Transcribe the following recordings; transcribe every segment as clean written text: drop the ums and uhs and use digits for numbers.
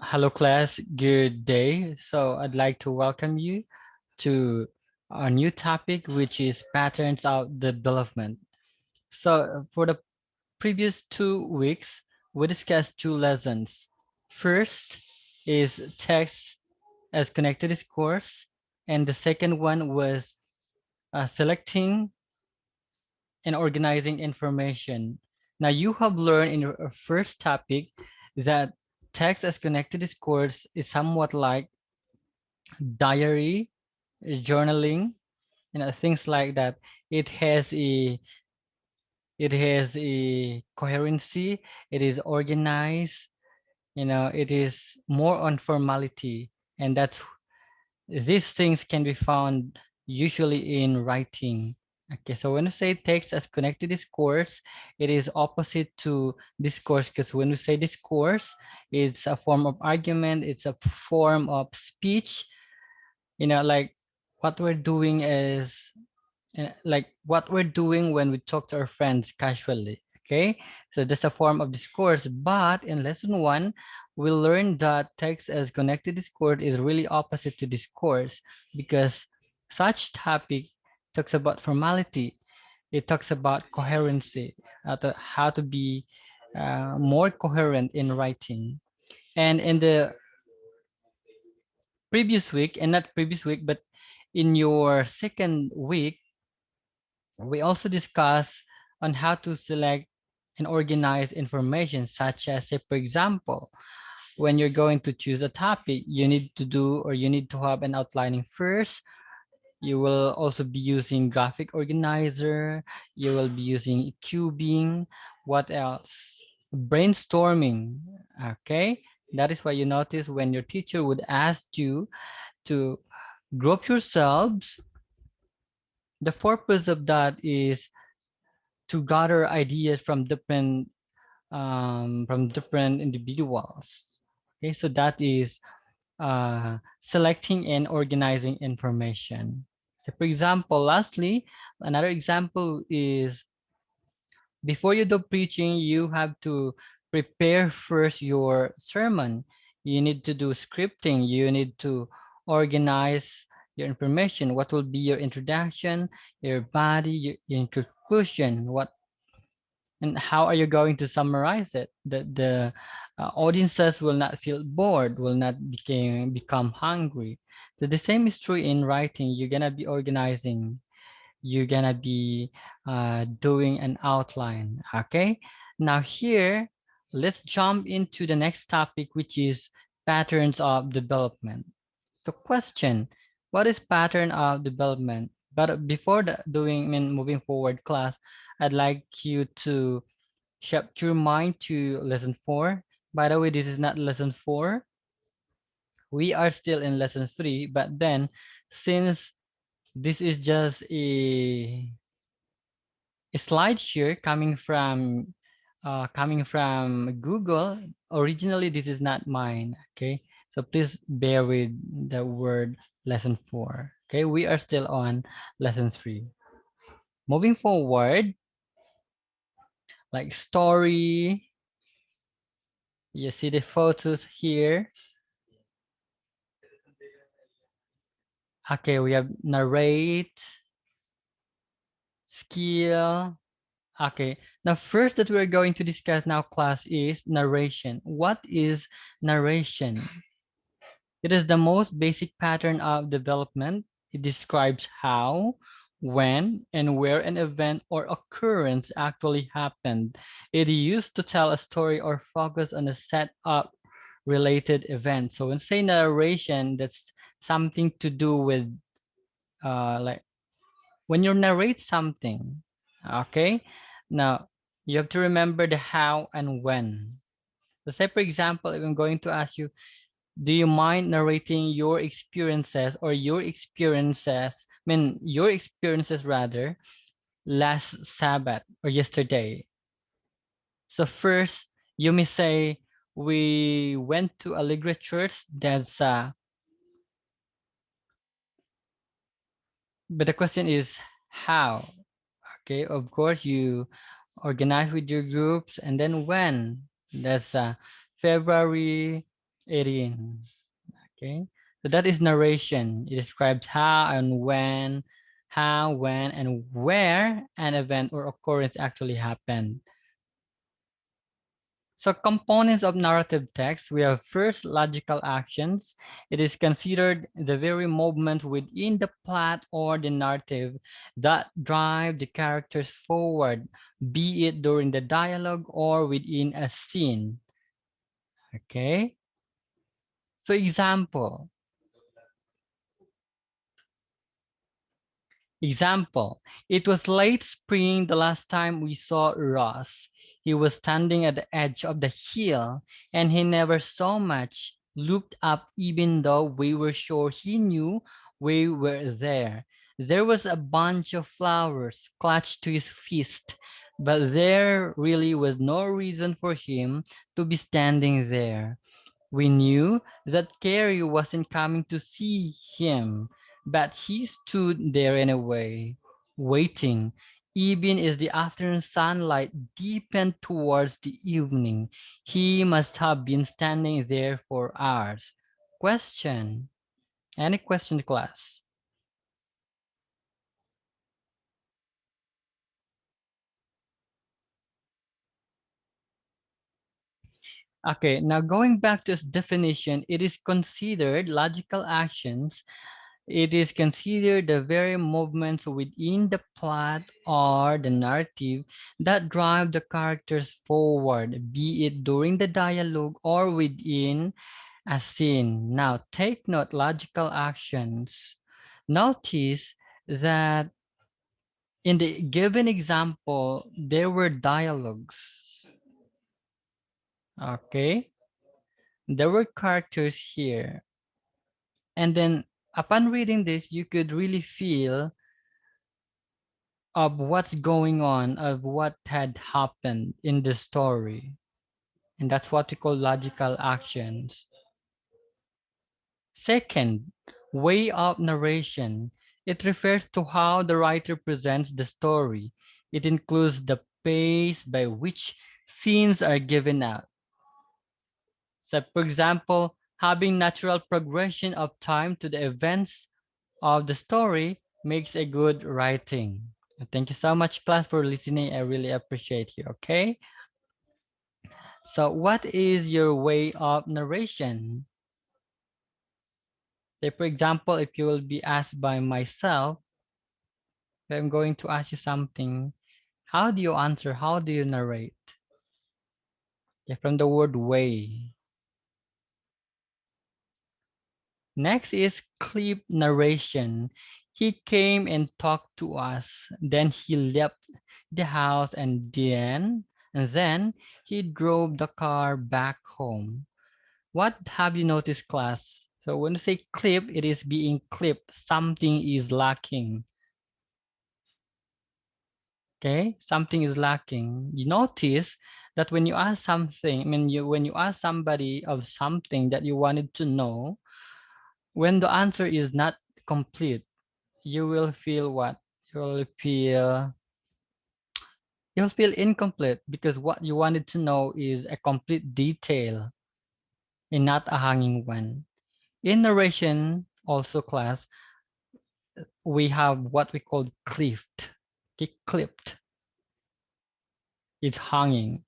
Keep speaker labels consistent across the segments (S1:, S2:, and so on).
S1: Hello class, good day. So I'd like to welcome you to our new topic, which is patterns of development. So for the previous 2 weeks, we discussed two lessons. First is text as connected discourse, and the second one was selecting and organizing information. Now you have learned in your first topic that text as connected discourse is somewhat like diary, journaling, things like that. It has a it has a coherency. It is organized. It is more on formality, and that's these things can be found usually in writing. Okay, so when you say text as connected discourse, it is opposite to discourse because when we say discourse, it's a form of argument, it's a form of speech. Like what we're doing is like what we're doing when we talk to our friends casually. Okay, so that's a form of discourse, but in lesson one we learned that text as connected discourse is really opposite to discourse because such topic talks about formality. It talks about coherency, how to be more coherent in writing. And in the previous week, and not previous week, but in your second week, we also discuss on how to select and organize information, such as, say, for example, when you're going to choose a topic, you need to do or you need to have an outlining first. You will also be using graphic organizer. You will be using cubing. What else? Brainstorming. Okay. That is why you notice when your teacher would ask you to group yourselves. The purpose of that is to gather ideas from different individuals. Okay, so that is selecting and organizing information. So for example, lastly, another example is before you do preaching, you have to prepare first your sermon. You need to do scripting. You need to organize your information. What will be your introduction, your body, your conclusion, what and how are you going to summarize it? The audiences will not feel bored, will not become hungry. So the same is true in writing. You're gonna be organizing. You're gonna be doing an outline. Okay. Now here, let's jump into the next topic, which is patterns of development. So question, what is pattern of development? But before moving forward class, I'd like you to shift your mind to lesson 4. By the way, this is not lesson 4. We are still in lesson 3, but then since this is just a slideshare coming from Google, originally this is not mine, okay? So please bear with the word lesson 4. Okay, we are still on lesson 3. Moving forward, like story, you see the photos here. Okay, we have narrate, skill. Okay, now first that we're going to discuss now class is narration. What is narration? It is the most basic pattern of development. It describes how, when, and where an event or occurrence actually happened. It is used to tell a story or focus on a set of related events. So when say narration, that's something to do with like when you narrate something, okay? Now, you have to remember the how and when. So say, for example, if I'm going to ask you, do you mind narrating your experiences your experiences rather, last Sabbath or yesterday? So first, you may say, we went to Allegra Church. But the question is how? Okay, of course, you organize with your groups, and then when? That's February. 18. Okay. So that is narration. It describes how, when, and where an event or occurrence actually happened. So components of narrative text, we have first logical actions. It is considered the very movement within the plot or the narrative that drive the characters forward, be it during the dialogue or within a scene. Okay. So example, it was late spring the last time we saw Ross. He was standing at the edge of the hill and he never so much looked up even though we were sure he knew we were there. There was a bunch of flowers clutched to his fist, but there really was no reason for him to be standing there. We knew that Carrie wasn't coming to see him, but he stood there anyway, waiting, even as the afternoon sunlight deepened towards the evening. He must have been standing there for hours. Question. Any question, class? Okay, now going back to its definition, it is considered logical actions. It is considered the very movements within the plot or the narrative that drive the characters forward, be it during the dialogue or within a scene. Now, take note logical actions. Notice that in the given example, there were dialogues. Okay, there were characters here. And then upon reading this, you could really feel of what's going on, of what had happened in the story. And that's what we call logical actions. Second, way of narration. It refers to how the writer presents the story. It includes the pace by which scenes are given out. So for example, having natural progression of time to the events of the story makes a good writing. Thank you so much, class, for listening. I really appreciate you. Okay. So what is your way of narration? Say, for example, if you will be asked by myself, if I'm going to ask you something, how do you answer? How do you narrate? Yeah, from the word way. Next is clip narration. He came and talked to us. Then he left the house and then he drove the car back home. What have you noticed, class? So when you say clip, it is being clipped. Something is lacking. Okay, something is lacking. You notice that when you ask something, when you ask somebody of something that you wanted to know, when the answer is not complete, you will feel what? You will feel you'll feel incomplete because what you wanted to know is a complete detail and not a hanging one. In narration, also class, we have what we call clipped. Okay, clipped. It's hanging.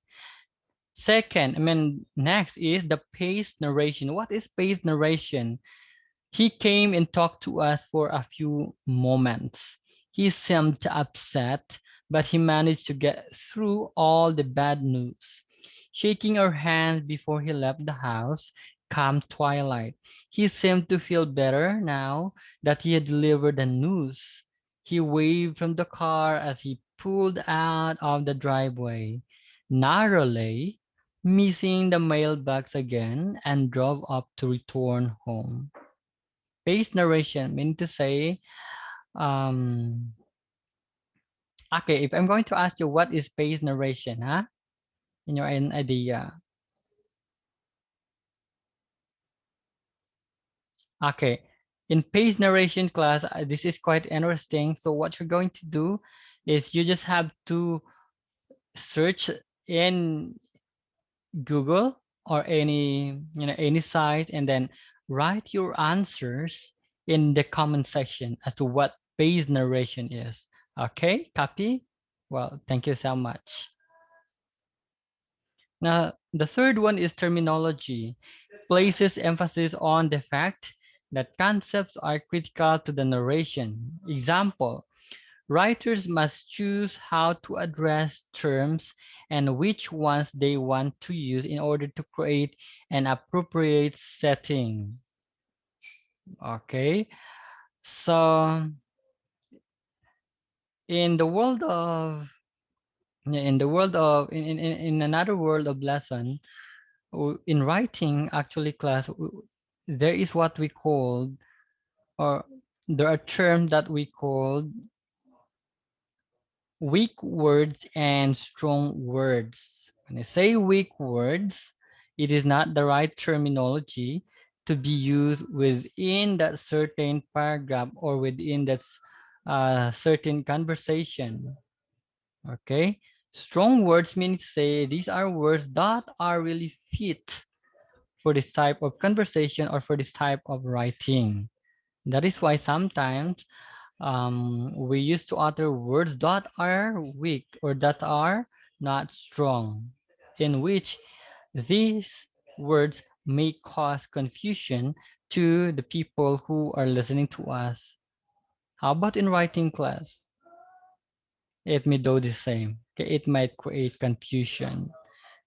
S1: Second, next is the paced narration. What is paced narration? He came and talked to us for a few moments. He seemed upset, but he managed to get through all the bad news. Shaking our hands before he left the house, come twilight. He seemed to feel better now that he had delivered the news. He waved from the car as he pulled out of the driveway, narrowly missing the mailbox again, and drove up to return home. Paced narration, meaning to say, um, okay, if I'm going to ask you what is paced narration, huh? In your own idea. Okay, in paced narration class, this is quite interesting. So what you're going to do is you just have to search in Google or any, any site, and then write your answers in the comment section as to what phase narration is. Okay, copy? Well, thank you so much. Now, the third one is terminology. Places emphasis on the fact that concepts are critical to the narration. Example, writers must choose how to address terms and which ones they want to use in order to create an appropriate setting. Okay, so in the world of in another world of lesson, in writing actually class, there is what we call, or there are terms that we call weak words and strong words. When I say weak words, it is not the right terminology to be used within that certain paragraph or within that certain conversation. Okay, strong words mean to say these are words that are really fit for this type of conversation or for this type of writing. That is why sometimes we used to utter words that are weak or that are not strong, in which these words may cause confusion to the people who are listening to us. How about in writing class? It may do the same. Okay, it might create confusion.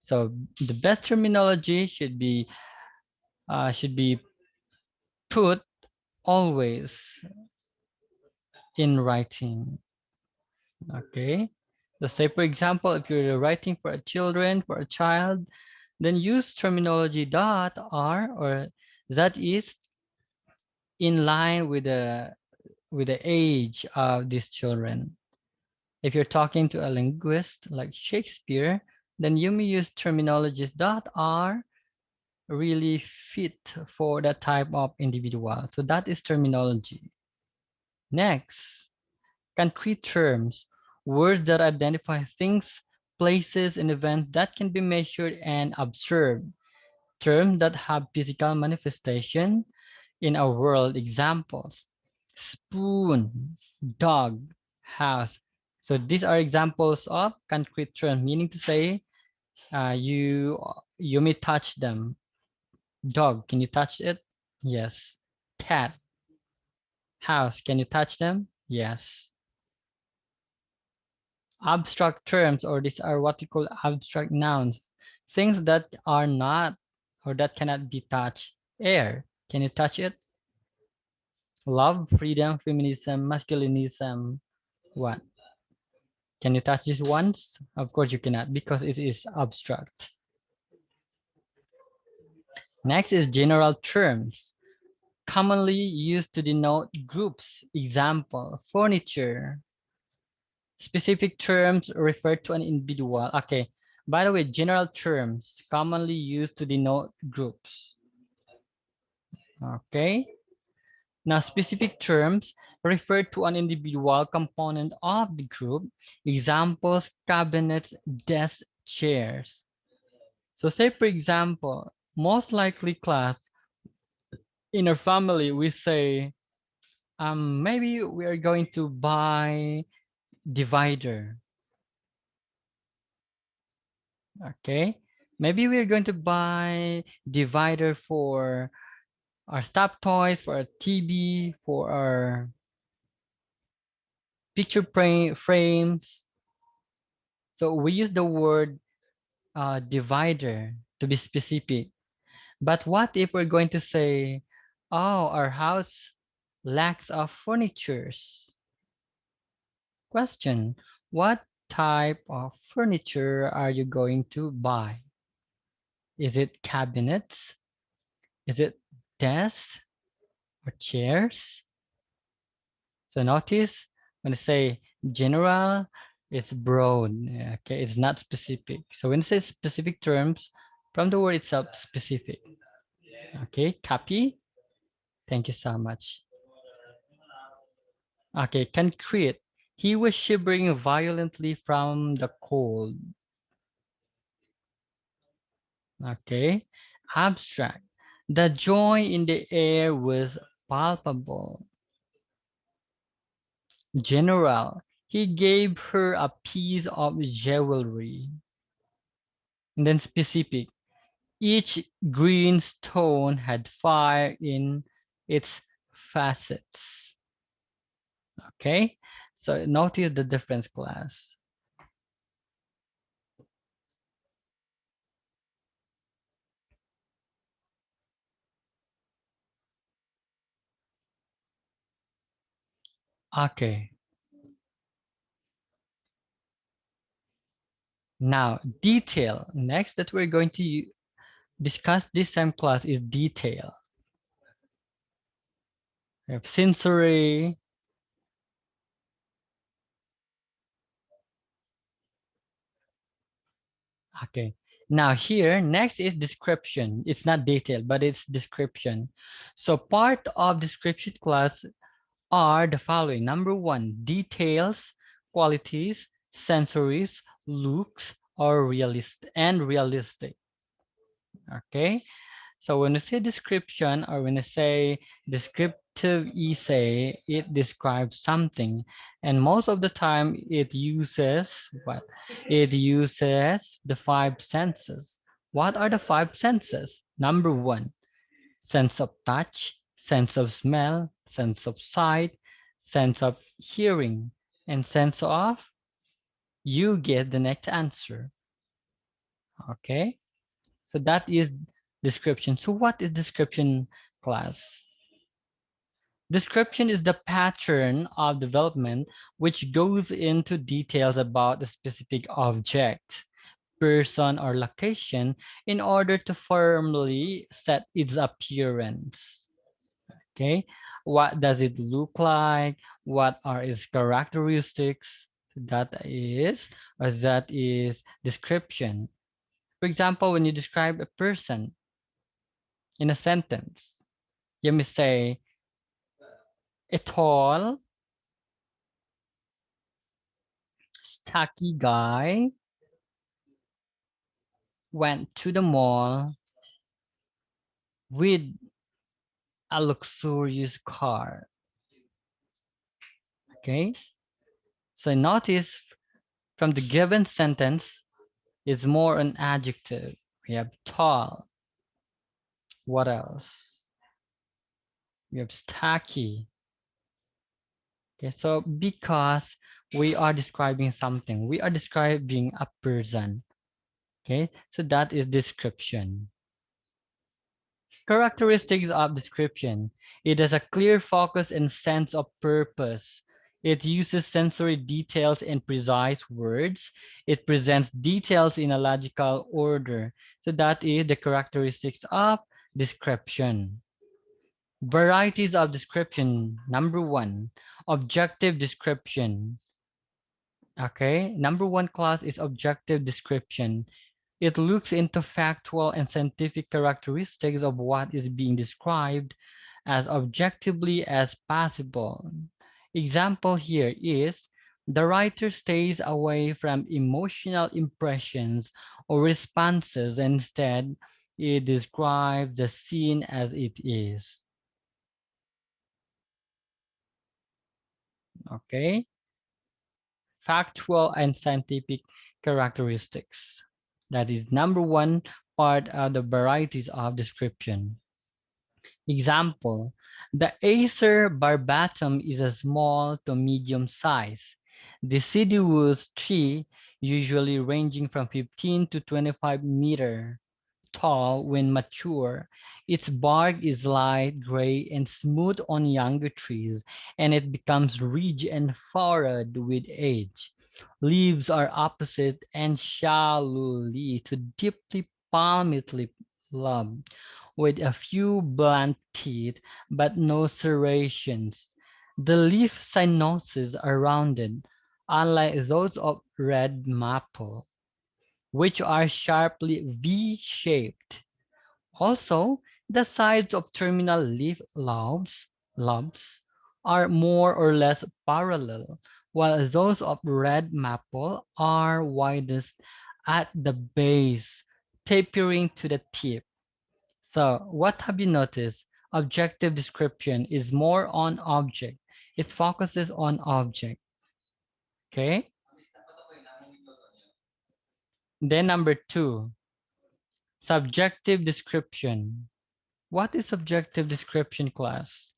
S1: So the best terminology should be put always in writing. Okay. So say for example, if you're writing for a children, for a child, then use terminology that are or that is in line with the age of these children. If you're talking to a linguist like Shakespeare, then you may use terminologies that are really fit for that type of individual. So that is terminology. Next, concrete terms, words that identify things, places, and events that can be measured and observed. Terms that have physical manifestation in our world. Examples, spoon, dog, house. So these are examples of concrete terms, meaning to say you may touch them. Dog, can you touch it? Yes. Cat, house, can you touch them? Yes. Abstract terms, or these are what we call abstract nouns, things that are not or that cannot be touched. Air, can you touch it? Love, freedom, feminism, masculinism, what? Can you touch these ones? Of course you cannot because it is abstract. Next is general terms, commonly used to denote groups. Example, furniture. Specific terms refer to an individual. Okay, by the way, general terms commonly used to denote groups. Okay, now specific terms refer to an individual component of the group. Examples, cabinets, desks, chairs. So say for example, most likely class, in our family, we say, maybe we are going to buy divider. Okay, maybe we're going to buy divider for our stop toys, for our TV, for our picture frames. So we use the word divider to be specific. But what if we're going to say, oh, our house lacks of furnitures? Question, what type of furniture are you going to buy? Is it cabinets? Is it desks or chairs? So notice when I say general, it's broad. Okay, it's not specific. So when it says specific terms, from the word itself, specific. Okay, copy. Thank you so much. Okay, concrete. He was shivering violently from the cold. Okay. Abstract. The joy in the air was palpable. General. He gave her a piece of jewelry. And then specific. Each green stone had fire in its facets. Okay. So notice the difference, class. Okay. Now, detail. Next that we're going to discuss this time class is detail. We have sensory. Okay. Now here, next is description. It's not detail, but it's description. So part of description class are the following. Number one, details, qualities, sensories, looks, or realistic. Okay. So when you say description or when you say descriptive essay, it describes something. And most of the time it uses what? It uses the five senses. What are the five senses? Number one, sense of touch, sense of smell, sense of sight, sense of hearing, and sense of, you get the next answer. Okay. So that is description. So what is description, class? Description is the pattern of development which goes into details about a specific object, person, or location in order to firmly set its appearance. Okay, what does it look like? What are its characteristics? That is description. For example, when you describe a person in a sentence, you may say, a tall, stocky guy went to the mall with a luxurious car. Okay, so notice from the given sentence is more an adjective. We have tall. What else? We have stocky. Okay, so because we are describing something, we are describing a person. Okay, so that is description. Characteristics of description. It has a clear focus and sense of purpose. It uses sensory details and precise words. It presents details in a logical order. So that is the characteristics of description. Varieties of description. Number one, objective description. Okay, number one class is objective description. It looks into factual and scientific characteristics of what is being described as objectively as possible. Example here is the writer stays away from emotional impressions or responses. Instead, it describes the scene as it is. Okay, factual and scientific characteristics. That is number one part of the varieties of description. Example, the Acer barbatum is a small to medium size. Deciduous tree, usually ranging from 15 to 25-meter tall when mature. Its bark is light gray and smooth on younger trees, and it becomes ridged and furrowed with age. Leaves are opposite and shallowly to deeply palmately lobed, with a few blunt teeth but no serrations. The leaf cynoses are rounded, unlike those of red maple, which are sharply V-shaped. Also, the sides of terminal leaf lobes are more or less parallel, while those of red maple are widest at the base, tapering to the tip. So what have you noticed? Objective description is more on object. It focuses on object. Okay. Then number 2, subjective description. What is subjective description, class?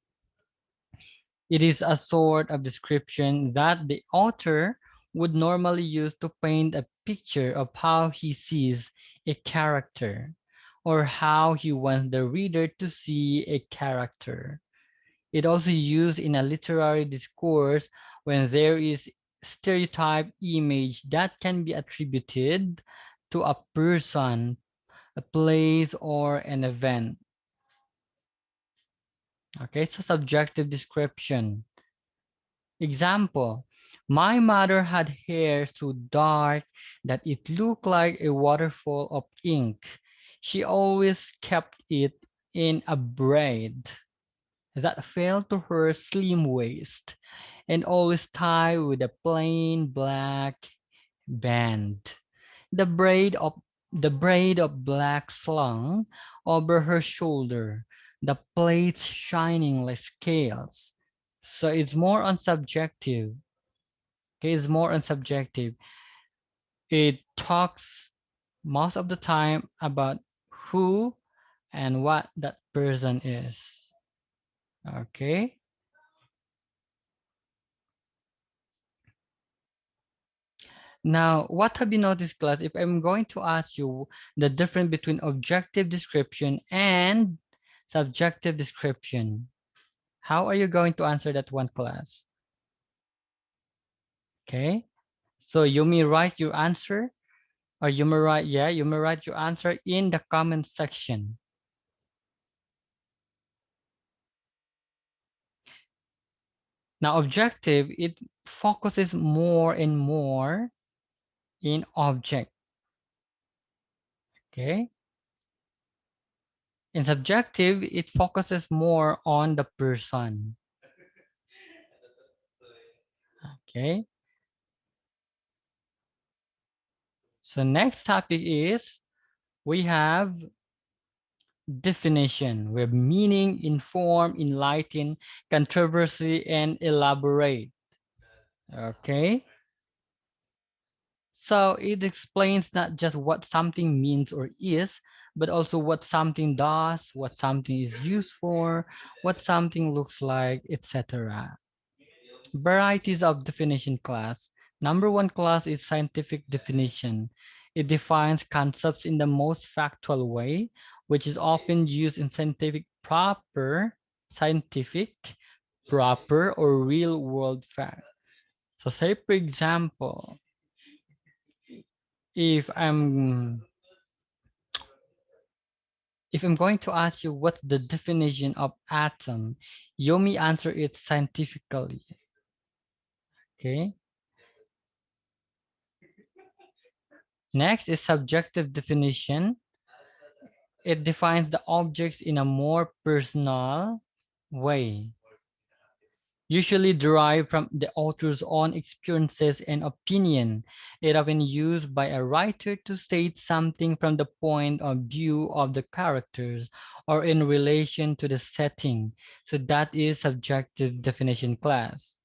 S1: It is a sort of description that the author would normally use to paint a picture of how he sees a character or how he wants the reader to see a character. It also used in a literary discourse when there is stereotype image that can be attributed to a person, a place, or an event. Okay, so subjective description. Example, my mother had hair so dark that it looked like a waterfall of ink. She always kept it in a braid that fell to her slim waist and always tied with a plain black band. The braid of black slung over her shoulder, the plaits shining like scales. So it's more on subjective. Okay, it's more on subjective. It talks most of the time about who and what that person is. Okay. Now, what have you noticed, class? If I'm going to ask you the difference between objective description and subjective description, how are you going to answer that one, class? Okay. So you may write your answer, or you may write, yeah, you may write your answer in the comment section. Now, objective, it focuses more and more in object. Okay. In subjective, it focuses more on the person. Okay. So next topic is we have definition. We have meaning, inform, enlighten, controversy, and elaborate. Okay. So it explains not just what something means or is, but also what something does, what something is used for, what something looks like, etc. Varieties of definition, class. Number 1, class is scientific definition. It defines concepts in the most factual way, which is often used in scientific, proper, or real world fact. So say, for example, if I'm going to ask you what's the definition of atom, you may answer it scientifically. Okay. Next is subjective definition. It defines the objects in a more personal way, usually derived from the author's own experiences and opinion. It often used by a writer to state something from the point of view of the characters or in relation to the setting. So that is subjective definition, class.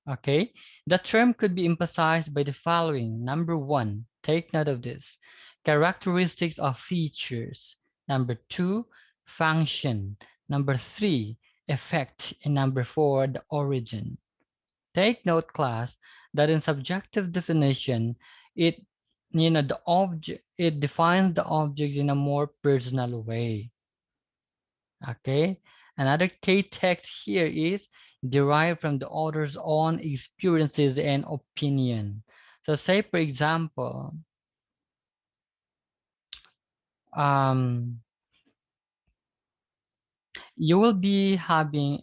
S1: Okay, the term could be emphasized by the following. Number 1, take note of this. Characteristics of features. Number 2, function. Number 3, effect. And number 4, the origin. Take note, class, that in subjective definition, it it defines the objects in a more personal way. Okay, another key text here is derived from the author's own experiences and opinion. So say, for example, um, you will be having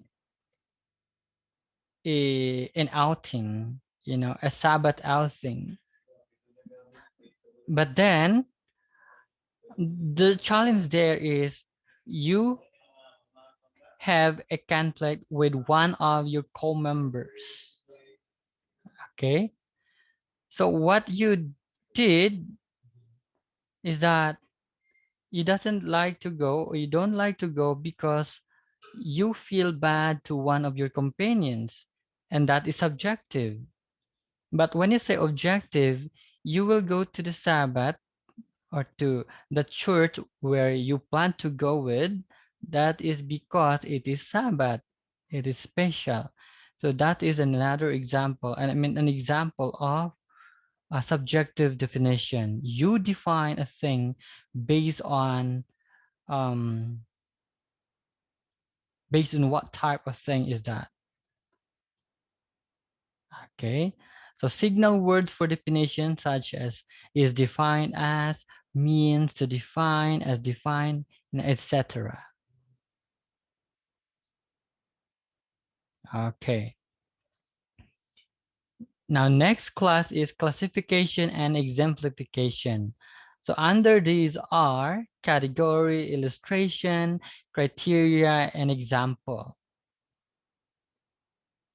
S1: an outing, a Sabbath outing. But then the challenge there is you have a conflict with one of your co-members. Okay. So what you did is that you doesn't like to go or you don't like to go because you feel bad to one of your companions, and that is subjective. But when you say objective, you will go to the Sabbath or to the church where you plan to go with. That is because it is Sabbath. It is special. So that is another example. And I mean an example of a subjective definition. You define a thing based on um what type of thing is that. Okay, so signal words for definition such as is defined as, means to define, as defined, etc. Okay, now next class is classification and exemplification. So under these are category, illustration, criteria, and example.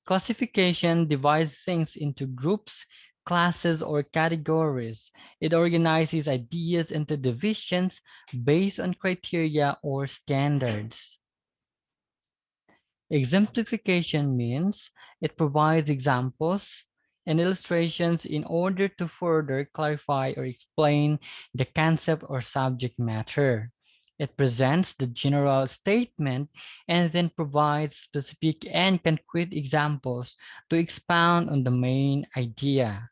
S1: Classification divides things into groups, classes, or categories. It organizes ideas into divisions based on criteria or standards. Exemplification means it provides examples and illustrations in order to further clarify or explain the concept or subject matter. It presents the general statement and then provides specific and concrete examples to expound on the main idea.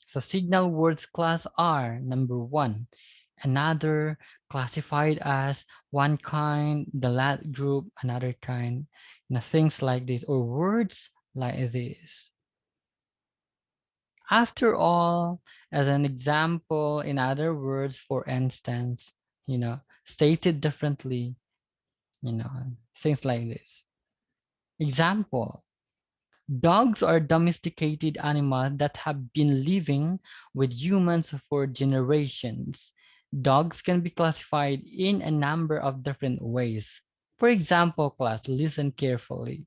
S1: So signal words class are number one, another, classified as one kind, the last group, another kind, things like this, or words like this. After all, as an example, in other words, for instance, stated differently, things like this. Example, dogs are domesticated animals that have been living with humans for generations. Dogs can be classified in a number of different ways. For example, class, listen carefully.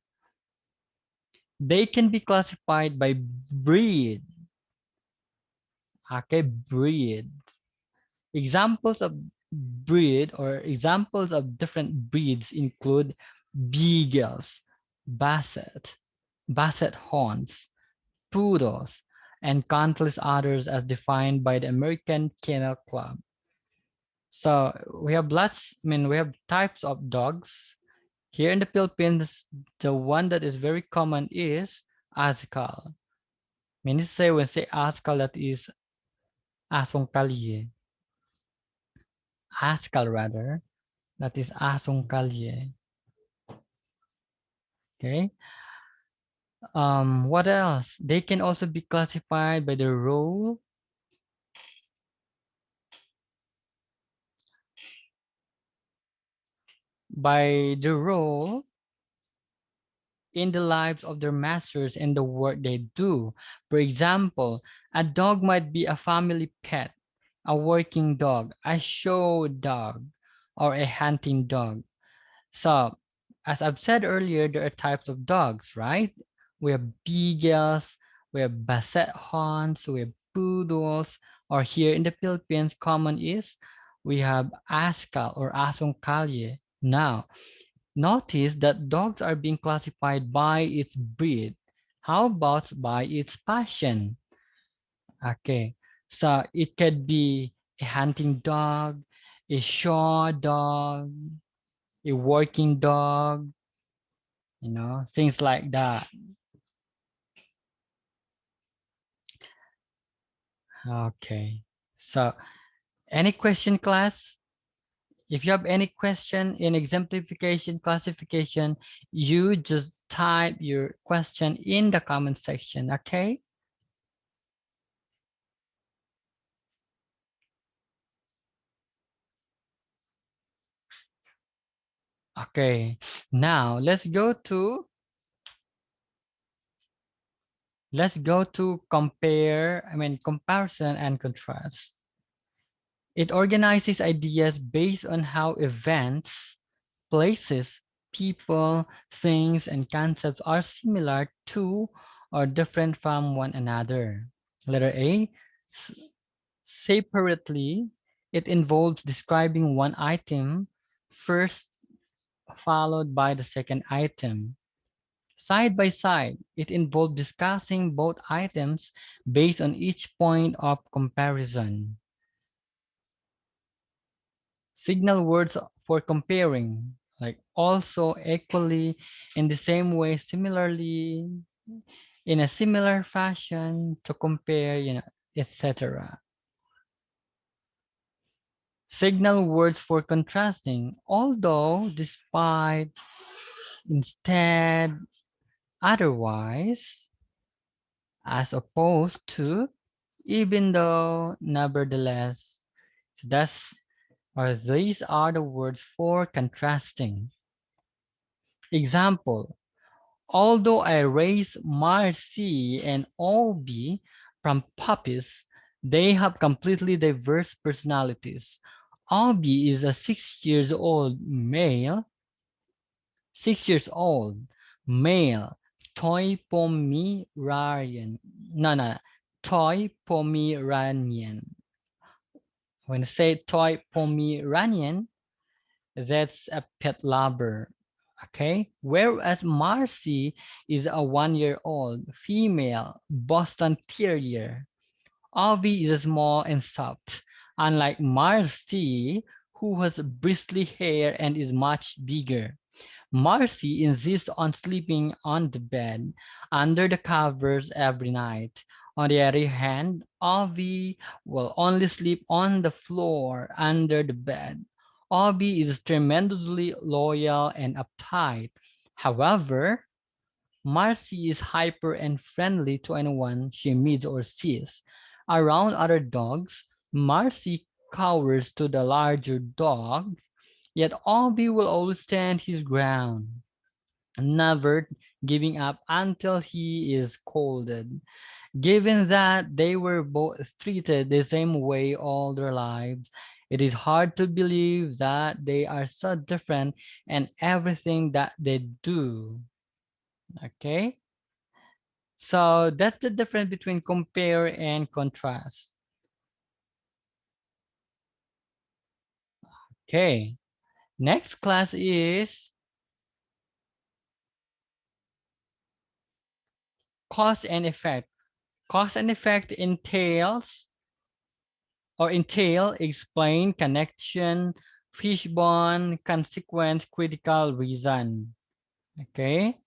S1: They can be classified by breed. Okay, breed. Examples of breed or examples of different breeds include beagles, basset, basset hounds, poodles, and countless others as defined by the American Kennel Club. So we have we have types of dogs. Here in the Philippines, the one that is very common is Azkal. Meaning to say when say Azkal, that is asong kalye. Azkal rather, that is asong kalye. Okay. What else? They can also be classified by the role in the lives of their masters and the work they do. For example, a dog might be a family pet, a working dog, a show dog, or a hunting dog. So, as I've said earlier, there are types of dogs, right? We have beagles, we have basset hounds, we have poodles, or here in the Philippines, common is we have askal or asong kalye. Now, notice that dogs are being classified by its breed. How about by its passion? Okay, so it could be a hunting dog, a show dog, a working dog, things like that. Okay, so any question, class? If you have any question in exemplification, classification, you just type your question in the comment section, okay? Okay, now let's go to comparison and contrast. It organizes ideas based on how events, places, people, things, and concepts are similar to or different from one another. Letter A, separately, It involves describing one item first, followed by the second item. Side by side, it involves discussing both items based on each point of comparison. Signal words for comparing, like also, equally, in the same way, similarly, in a similar fashion, to compare, etc. Signal words for contrasting, although, despite, instead, otherwise, as opposed to, even though, nevertheless. So these are the words for contrasting. Example, although I raised Marcy and Obi from puppies, they have completely diverse personalities. Obi is a 6 years old male, 6 years old male, toy Pomeranian. No, toy Pomeranian. When I say toy Pomeranian, that's a pet lover. Okay. Whereas Marcy is a 1-year-old female Boston Terrier. Obi is small and soft, unlike Marcy, who has bristly hair and is much bigger. Marcy insists on sleeping on the bed under the covers every night. On the other hand, Obi will only sleep on the floor under the bed. Obi is tremendously loyal and uptight. However, Marcy is hyper and friendly to anyone she meets or sees. Around other dogs, Marcy cowers to the larger dog, yet Obi will always stand his ground, never giving up until he is scolded. Given that they were both treated the same way all their lives, it is hard to believe that they are so different in everything that they do. Okay? So that's the difference between compare and contrast. Okay. Next class is cause and effect. Cause and effect entail, explain, connection, fishbone, consequence, critical reason. Okay.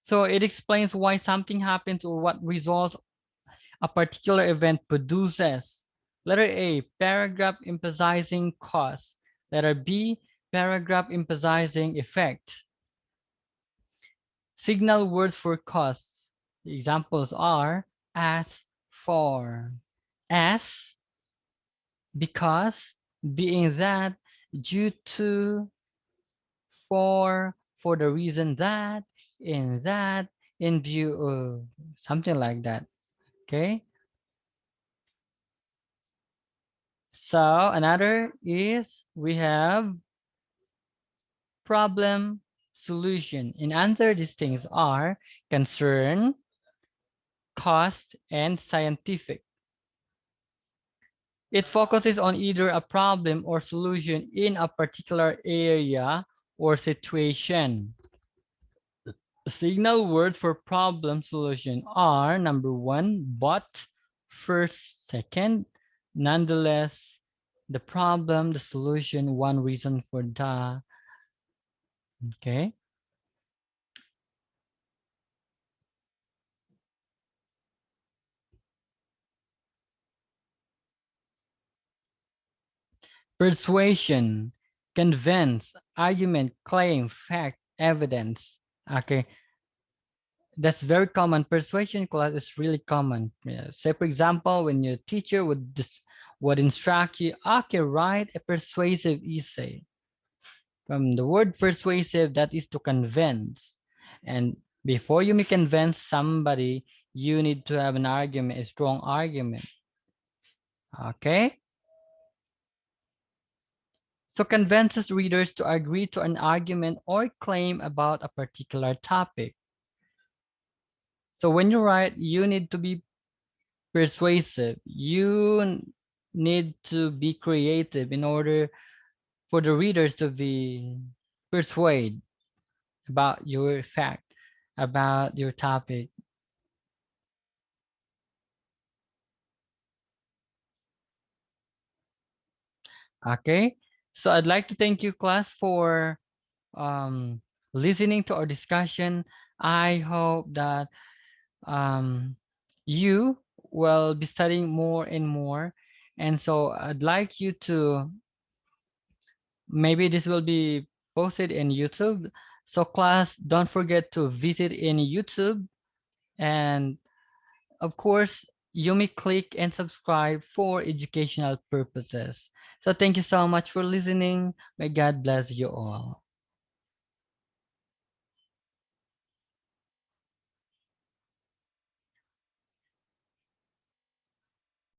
S1: So it explains why something happens or what results a particular event produces. Letter A, paragraph emphasizing cause. Letter B, paragraph emphasizing effect. Signal words for cause. The examples are as, for, as, because, being that, due to, for the reason that, in view of, something like that. Okay. So another is we have problem, solution. In answer, these things are concern, cost, and scientific. It focuses on either a problem or solution in a particular area or situation. Signal words for problem solution are number one, but, first, second, nonetheless, the problem, the solution, one reason for the, okay. Persuasion, convince, argument, claim, fact, evidence. Okay, that's very common. Persuasion class is really common. Yeah. Say, for example, when your teacher would instruct you, okay, write a persuasive essay. From the word persuasive, that is to convince. And before you may convince somebody, you need to have an argument, a strong argument. Okay? So convinces readers to agree to an argument or claim about a particular topic. So when you write, you need to be persuasive. You need to be creative in order for the readers to be persuaded about your fact, about your topic. Okay. So I'd like to thank you, class, for um, listening to our discussion. I hope that um, you will be studying more and more. And so I'd like you to, maybe this will be posted in YouTube. So class, don't forget to visit in YouTube. And of course, you may click and subscribe for educational purposes. So thank you so much for listening. May God bless you all.